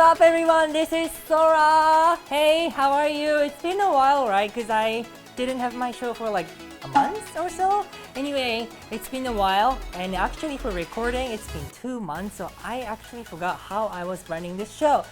up, everyone? This is Sora. Hey, how are you? It's been a while, right? Because I didn't have my show for like a month or so. Anyway, it's been a while, and actually for recording, it's been 2 months, so I actually forgot how I was running this show.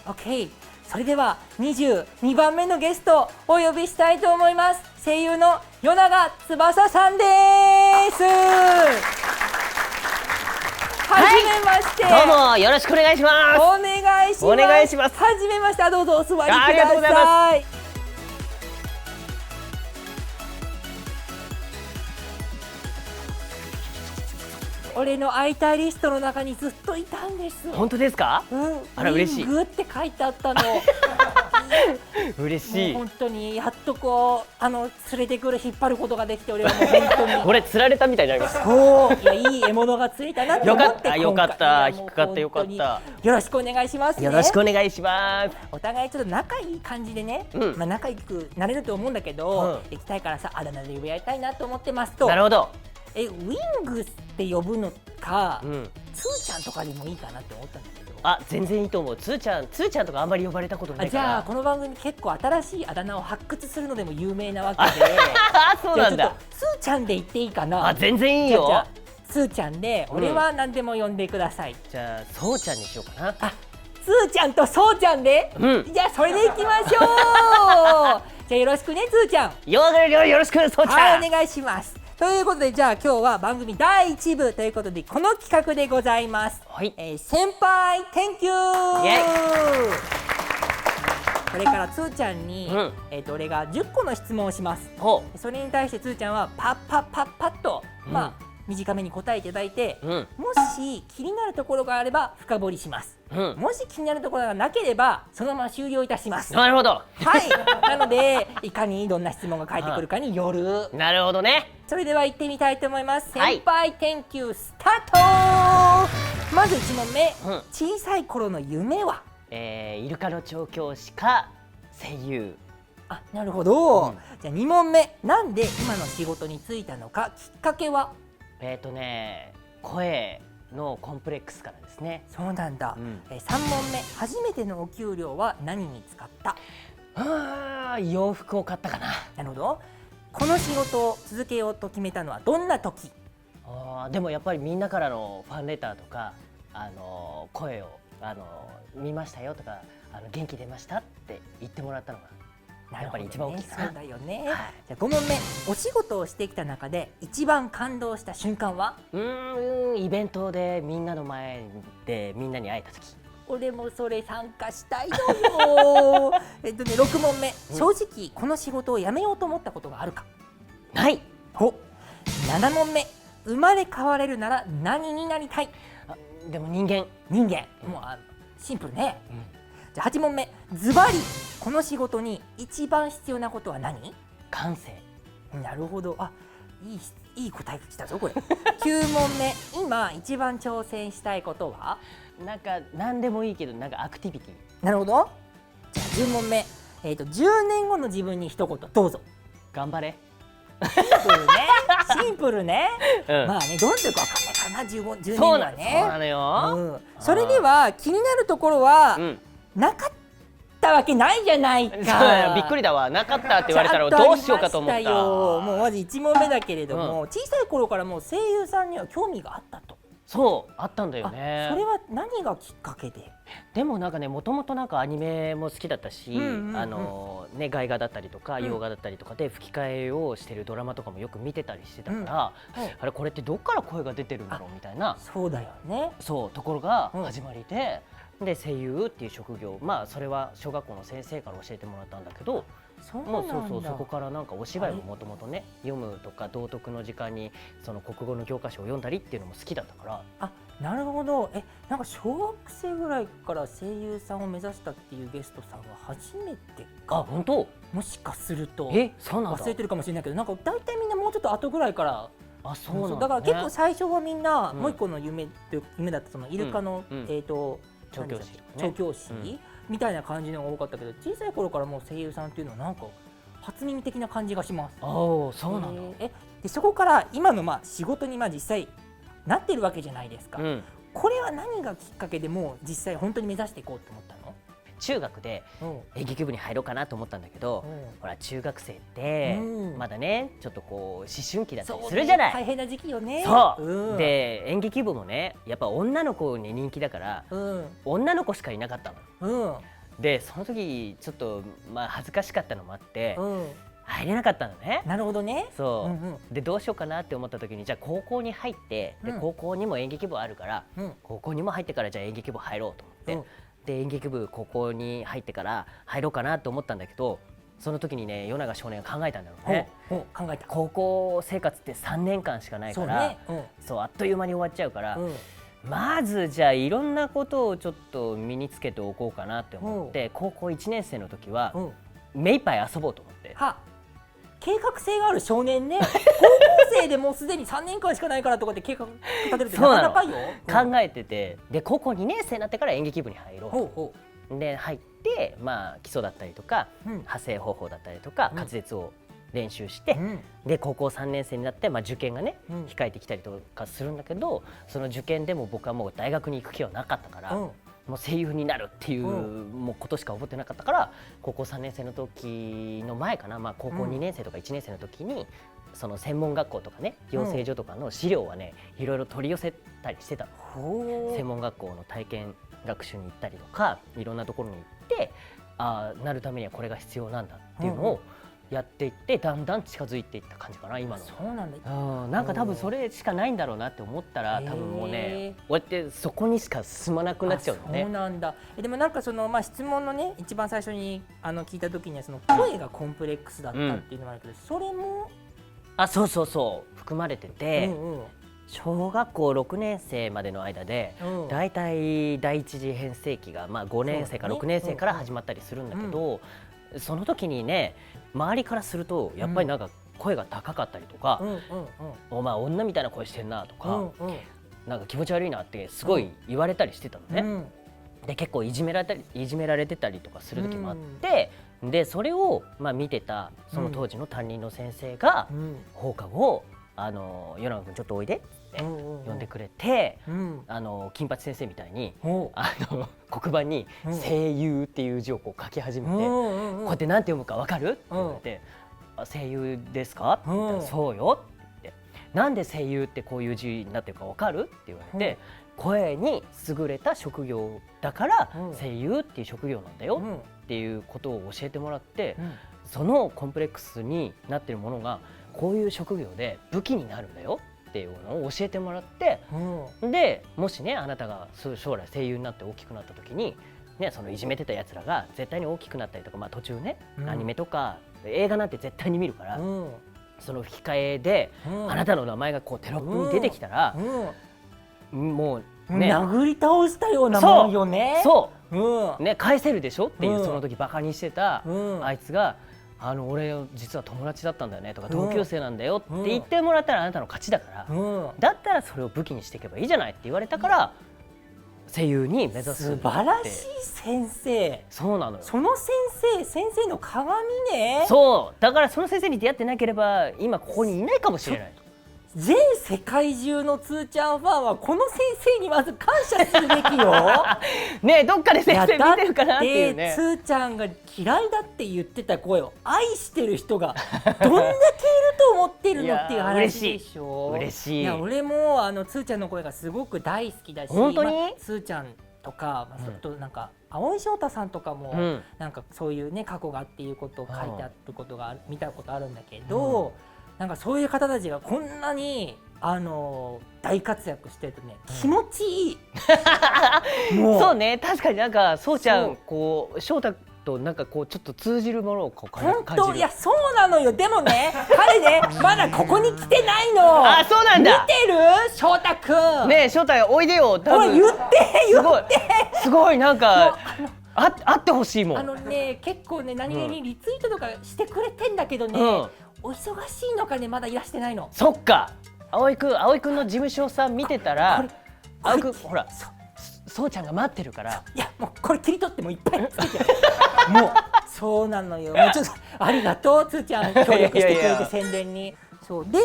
Okay, それでは22番目のゲストをお呼びしたいと思います。声優の与永翼さんです。はじめまして、どうもよろしくお願いします。お願いします。お願いします。はじめまして、どうぞお座りください。ありがとうございます。俺の会いたいリストの中にずっといたんです。本当ですか？あら嬉しい。グって書いてあったの。嬉しい。本当にやっとこう連れてくる引っ張ることができて、俺はもう本当に。俺釣られたみたいになりました。そう、いやいい獲物がついたなって思って。よかったよかった、引っかかってよかった。よろしくお願いしますね。よろしくお願いします。お互いちょっと仲いい感じでね、まあ仲良くなれると思うんだけど、行きたいからさ、あだ名で呼び合いたいなと思ってますと。なるほど。ウィングスって呼ぶのか、つーちゃんとかでもいいかなって思ったんだけど。あ、全然いいと思う。つーちゃんとかあんまり呼ばれたことないから。じゃあこの番組結構新しいあだ名を発掘するのでも有名なわけで。そうなんだ。つーちゃんで言っていいかな。あ、全然いいよ。じゃあつーちゃんで、俺は何でも呼んでください。じゃあそうちゃんにしようかな。あ、つーちゃんとそうちゃんで。じゃあそれでいきましょう。じゃあよろしくね、つーちゃん。よろしく、そうちゃん。はい、お願いします。ということで、じゃあ今日は番組第1部ということで、この企画でございます。はい。先輩 Thank you。 イエイ。これからつーちゃんに、俺が10個の質問をします。それに対してつーちゃんはパッと、まあ短めに答えていただいて、もし気になるところがあれば深掘りします。もし気になるところがなければそのまま終了いたします。なるほど。はい。なのでいかにどんな質問が返ってくるかによる。なるほどね。それでは行ってみたいと思います。先輩 Thank you スタート。まず1問目、小さい頃の夢は？イルカの調教師か声優。あ、なるほど。じゃあ2問目、なんで今の仕事に就いたのか、きっかけは？声のコンプレックスからですね。そうなんだ。3問目、初めてのお給料は何に使った？洋服を買ったかな。なるほど。この仕事を続けようと決めたのはどんな時？でもやっぱりみんなからのファンレターとか声を見ましたよとか元気出ましたって言ってもらったのがやっぱり一番大きいかな。そうだよね。じゃあ5問目、お仕事をしてきた中で一番感動した瞬間は？イベントでみんなの前でみんなに会えた時。俺もそれ参加したいのよ。6問目、正直この仕事を辞めようと思ったことがあるか？ない。7問目、生まれ変われるなら何になりたい？でも人間。もうシンプルね。じゃあ8問目、ズバリこの仕事に一番必要なことは何？感性。なるほど。あ、いい答えが来たぞこれ。9問目、今一番挑戦したいことは？なんか何でもいいけどなんかアクティビティ。なるほど。じゃあ10問目、10年後の自分に一言どうぞ。頑張れ。シンプルね。まあね、どうするか分かんないからな、10年後はね。そうなのよ。それでは気になるところはなかったわけないじゃないか。びっくりだわ。なかったって言われたらどうしようかと思った。もうまず1問目だけれども、小さい頃からもう声優さんには興味があったと。そうあったんだよね。それは何がきっかけで？でもなんかね、もともとなんかアニメも好きだったし、外画だったりとか洋画だったりとかで吹き替えをしてるドラマとかもよく見てたりしてたから、あれこれってどっから声が出てるんだろうみたいな。そうだよね。そうところが始まりで、声優っていう職業、まあそれは小学校の先生から教えてもらったんだけど。そこからなんかお芝居ももともとね、読むとか道徳の時間にその国語の教科書を読んだりっていうのも好きだったから。あ、なるほど。なんか小学生ぐらいから声優さんを目指したっていうゲストさんは初めてか。あ、本当？もしかするとそうなんだ。忘れてるかもしれないけど、なんか大体みんなもうちょっと後ぐらいから。あ、そうなんだね。だから結構最初はみんなもう一個の夢だったそのイルカの調教師みたいな感じのが多かったけど、小さい頃からもう声優さんっていうのはなんか初耳的な感じがします。そうなんだ。でそこから今の仕事に実際なってるわけじゃないですか。これは何がきっかけでもう実際本当に目指していこうと思ったの？中学で演劇部に入ろうかなと思ったんだけど、ほら中学生ってまだねちょっとこう思春期だったりするじゃない。大変な時期よね。そう、で演劇部もねやっぱ女の子に人気だから、女の子しかいなかったの。でその時ちょっとまあ恥ずかしかったのもあって、入れなかったのね。なるほどね。そう、でどうしようかなって思った時にじゃあ高校に入って、で高校にも演劇部あるから、高校にも入ってからじゃあ演劇部入ろうと思って、で演劇部高校に入ってから入ろうかなと思ったんだけど、その時にね与永少年が考えたんだろうね。考えた。高校生活って3年間しかないから、そうあっという間に終わっちゃうから、まずじゃあいろんなことをちょっと身につけておこうかなって思って、高校1年生の時は目いっぱい遊ぼうと思って。計画性がある少年ね。高校生でもうすでに3年間しかないからとかって計画立てるってなかなかよ。考えてて、で高校2年生になってから演劇部に入ろう。で入ってまあ基礎だったりとか、派生方法だったりとか、滑舌を練習して、で高校3年生になって、まあ、受験がね、控えてきたりとかするんだけど、その受験でも僕はもう大学に行く気はなかったから、もう声優になるっていう、もうことしか思ってなかったから、高校3年生の時の前かな、まあ、高校2年生とか1年生の時に、その専門学校とかね養成所とかの資料はねいろいろ取り寄せたりしてたの。専門学校の体験学習に行ったりとかいろんなところに行って、なるためにはこれが必要なんだっていうのをやっていって、だんだん近づいていった感じかな今の。そうなんだ。なんか多分それしかないんだろうなって思ったら、多分もうねこうやってそこにしか進まなくなっちゃうのね。そうなんだ。でもなんかその、まあ、質問のね一番最初に聞いた時にはその声がコンプレックスだったっていうのもあるけど、それもそうそうそう含まれてて、小学校6年生までの間で、だいたい第一次編成期が、まあ、5年生か6年生から始まったりするんだけど、その時にね周りからするとやっぱりなんか声が高かったりとか、お前女みたいな声してんなとか、なんか気持ち悪いなってすごい言われたりしてたのね。で結構いじめられてたりとかする時もあって、でそれをまあ見てたその当時の担任の先生が放課後与永君ちょっとおいでって呼んでくれて、金八先生みたいに黒板に声優っていう字をこう書き始めて、こうやってなんて読むかわかるって言われて、声優ですかって言ったらそうよって、なんで声優ってこういう字になってるかわかるって言われて、声に優れた職業だから声優っていう職業なんだよっていうことを教えてもらって、そのコンプレックスになってるものがこういう職業で武器になるんだよっていうのを教えてもらって、でもしねあなたが将来声優になって大きくなった時に、ね、そのいじめてたやつらが絶対に大きくなったりとか、まあ、途中ね、アニメとか映画なんて絶対に見るから、その吹き替えで、あなたの名前がこうテロップに出てきたら、もうね殴り倒したようなもんよね。そうね、返せるでしょっていう、その時バカにしてたあいつが俺実は友達だったんだよねとか、同級生なんだよって言ってもらったらあなたの勝ちだから、だったらそれを武器にしていけばいいじゃないって言われたから、声優に目指す。素晴らしい先生。そうなのよ。その先生の鏡ね。そうだからその先生に出会ってなければ今ここにいないかもしれない。全世界中のつーちゃんファンはこの先生にまず感謝するべきよ。ねえどっかで先生見てるかなっていうね。つーちゃんが嫌いだって言ってた声を愛してる人がどんだけいると思ってるのっていう話でしょ。嬉しい。いや俺もつーちゃんの声がすごく大好きだし、本当に、つーちゃんとか、それとなんか蒼井翔太さんとかも、なんかそういうね過去がっていうことを書いてあることが見たことあるんだけど、なんかそういう方たちがこんなに大活躍してるとね、気持ちいい。もうそうね、確かになんかそうちゃんこう翔太となんかこうちょっと通じるものをこう感じる。本当いやそうなのよ。でもね彼ねまだここに来てないの。あ、そうなんだ。見てる翔太くん。ねえ翔太おいでよ。多分言ってすごいなんかあってほしいもん。結構ね何気にリツイートとかしてくれてんだけどね、お忙しいのかねまだいらしてないの。そっか。葵くんの事務所さん見てたら、葵くんほらそうちゃんが待ってるから。いやもうこれ切り取ってもいっぱいつけてもうそうなのよ。もうちょっとありがとうつーちゃん協力してくれて宣伝に。そうで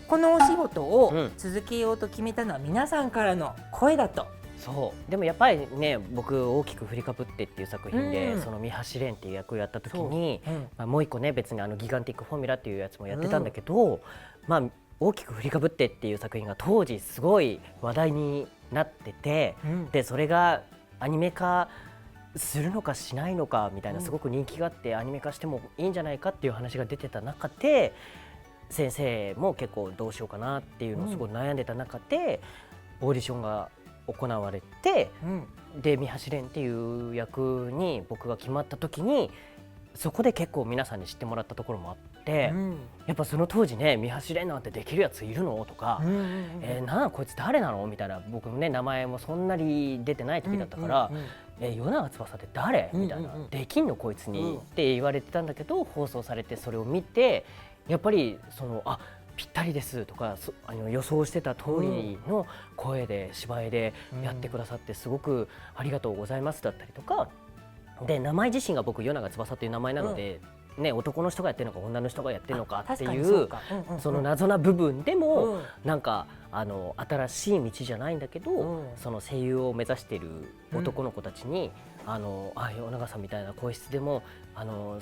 このお仕事を続けようと決めたのは皆さんからの声だとそうでもやっぱりね僕大きく振りかぶってっていう作品で、その三橋蓮っていう役をやった時に、まあ、もう一個ね別にギガンティックフォーミュラっていうやつもやってたんだけど、まあ大きく振りかぶってっていう作品が当時すごい話題になってて、でそれがアニメ化するのかしないのかみたいなすごく人気があって、アニメ化してもいいんじゃないかっていう話が出てた中で、先生も結構どうしようかなっていうのをすごい悩んでた中で、オーディションが行われて、で三橋蓮っていう役に僕が決まった時にそこで結構皆さんに知ってもらったところもあって、やっぱその当時ね三橋蓮なんてできるやついるのとか、なんこいつ誰なのみたいな、僕もね名前もそんなに出てない時だったから、与永翼って誰みたいな、できんのこいつにって言われてたんだけど、放送されてそれを見てやっぱりぴったりですとか予想してた通りの声で芝居でやってくださってすごくありがとうございますだったりとかで、名前自身が僕与永翼という名前なので、ね、男の人がやってるのか女の人がやってるのかっていうその謎な部分でもなんか新しい道じゃないんだけど、その声優を目指している男の子たちに与永さんみたいな声質でも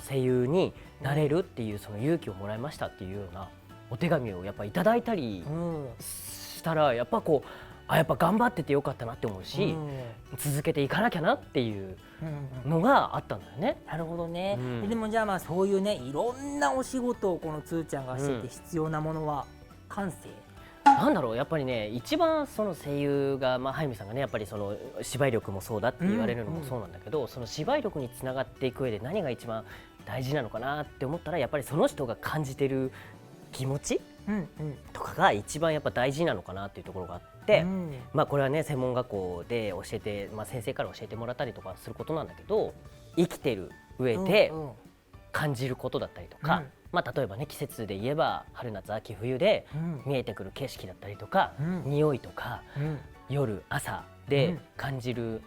声優になれるっていうその勇気をもらいましたっていうようなお手紙をやっぱいただいたりしたら、やっぱこうやっぱ頑張っててよかったなって思うし、続けていかなきゃなっていうのがあったんだよね。なるほどね。でもじゃあまあそういうねいろんなお仕事をこのつーちゃんがしてて必要なものは感性。なんだろう、やっぱりね一番その声優が早見さんがねやっぱりその芝居力もそうだって言われるのもそうなんだけど、その芝居力につながっていく上で何が一番大事なのかなって思ったら、やっぱりその人が感じてる気持ちとかが一番やっぱ大事なのかなっていうところがあって、これはね専門学校で教えて、先生から教えてもらったりとかすることなんだけど、生きてる上で感じることだったりとか、例えばね季節で言えば春夏秋冬で見えてくる景色だったりとか、匂いとか、夜朝で感じる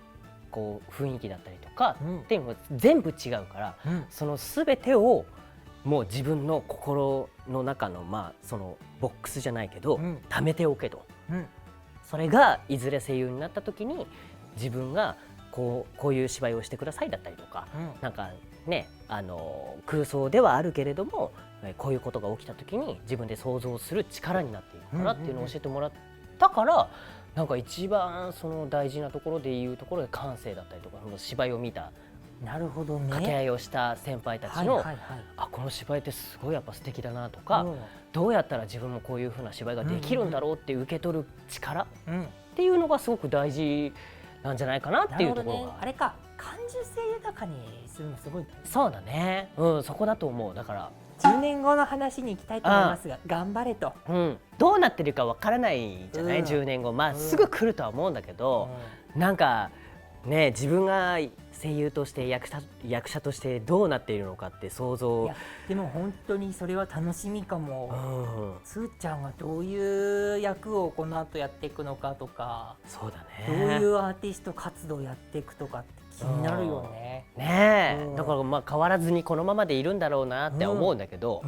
こう雰囲気だったりとかっていうのが全部違うから、その全てをもう自分の心の中のそのボックスじゃないけど、貯めておけと、それがいずれ声優になった時に自分がこういう芝居をしてくださいだったりとか、なんかね空想ではあるけれどもこういうことが起きた時に自分で想像する力になっているのかなっていうのを教えてもらったから、なんか一番その大事なところでいうところで感性だったりとか、その芝居を見た。なるほどね。掛け合いをした先輩たちの、この芝居ってすごいやっぱ素敵だなとか、どうやったら自分もこういう風な芝居ができるんだろうって受け取る力っていうのがすごく大事なんじゃないかなっていうところが、あれか、感受性豊かにするのすごい。そうだね、そこだと思う。だから10年後の話に行きたいと思いますが、頑張れと、どうなってるかわからないじゃない、10年後すぐ来るとは思うんだけど、なんかね自分が声優として役者としてどうなっているのかって想像。いやでも本当にそれは楽しみかも。つーちゃんがどういう役をこの後やっていくのかとか、そうだね、どういうアーティスト活動やっていくとかって気になるよね。ねえ、だから変わらずにこのままでいるんだろうなって思うんだけど、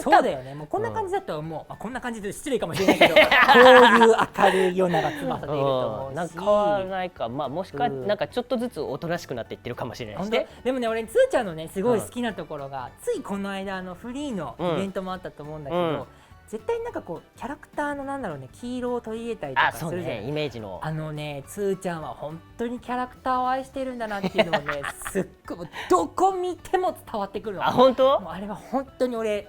そうだよね。もうこんな感じだと思う。こんな感じで失礼かもしれないけど、こういう明るい与永翼でいると思うし、なんか変わらないか、もしくはなんかちょっとずつおとなしくなっていってるかもしれないしね。でもね、俺つーちゃんのねすごい好きなところが、ついこの間フリーのイベントもあったと思うんだけど、絶対なんかこうキャラクターのなんだろうね、黄色を取り入れたりとかするじゃない。イメージのつーちゃんは本当にキャラクターを愛してるんだなっていうのをねすっごいどこ見ても伝わってくるの。本当？もうあれは本当に俺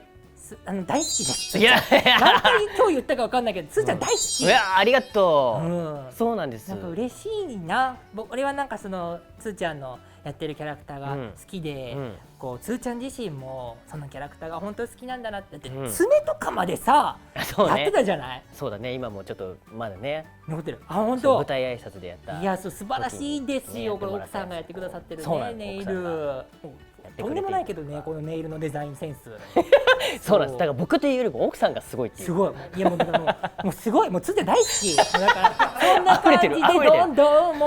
大好きです。いや何回今日言ったか分かんないけど、つーちゃん大好き。いやありがとう。そうなんです。なんか嬉しいな。俺はなんかそのつーちゃんのやってるキャラクターが好きで、こうつーちゃん自身もそのキャラクターが本当好きなんだなって爪とかまでさやってたじゃない。そうだね、今もちょっとまだね残ってる。本当。舞台挨拶でやった。いや素晴らしいですよ。これ奥さんがやってくださってるね、ネイル。とんでもないけどね、このネイルのデザインセンス。そうなんです。だから僕というよりも奥さんがすごいっていう。すごい。いやもうすごい。もうつーちゃん大好き。だからこんな感じで溢れてるどんどん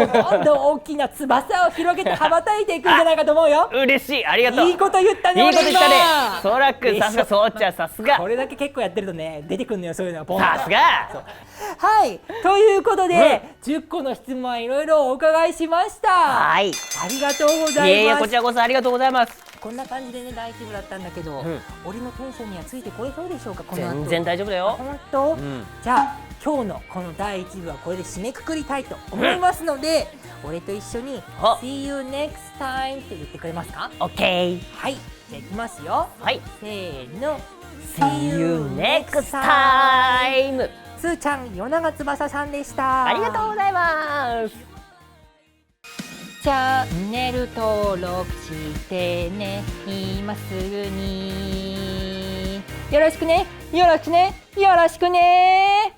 大きな翼を広げて羽ばたいていくんじゃないかと思うよ。嬉しい、ありがとう。いいこと言ったね。いいこと言ったね。俺ソラくん、でしょさすがそうちゃん、さすが。これだけ結構やってるとね、出てくるのよ、そういうのがポンと。さすが。はい、ということで、10個の質問はいろいろお伺いしました。はい。ありがとうございえいえ、います。こちらこそありがとうございます。こんな感じでね、第1部だったんだけど、ん俺のテンションにはついてこれそうでしょうか、この後。全然大丈夫だよ。本当、んじゃあ今日のこの第1部はこれで締めくくりたいと思いますので、俺と一緒には See you next time って言ってくれますか？オッケー。はい、じゃあいきますよ。はい。せーの See you next time。すーちゃん、与永翼さんでした。ありがとうございます。チャンネル登録してね、今すぐに。よろしくね、よろしくね、よろしくね。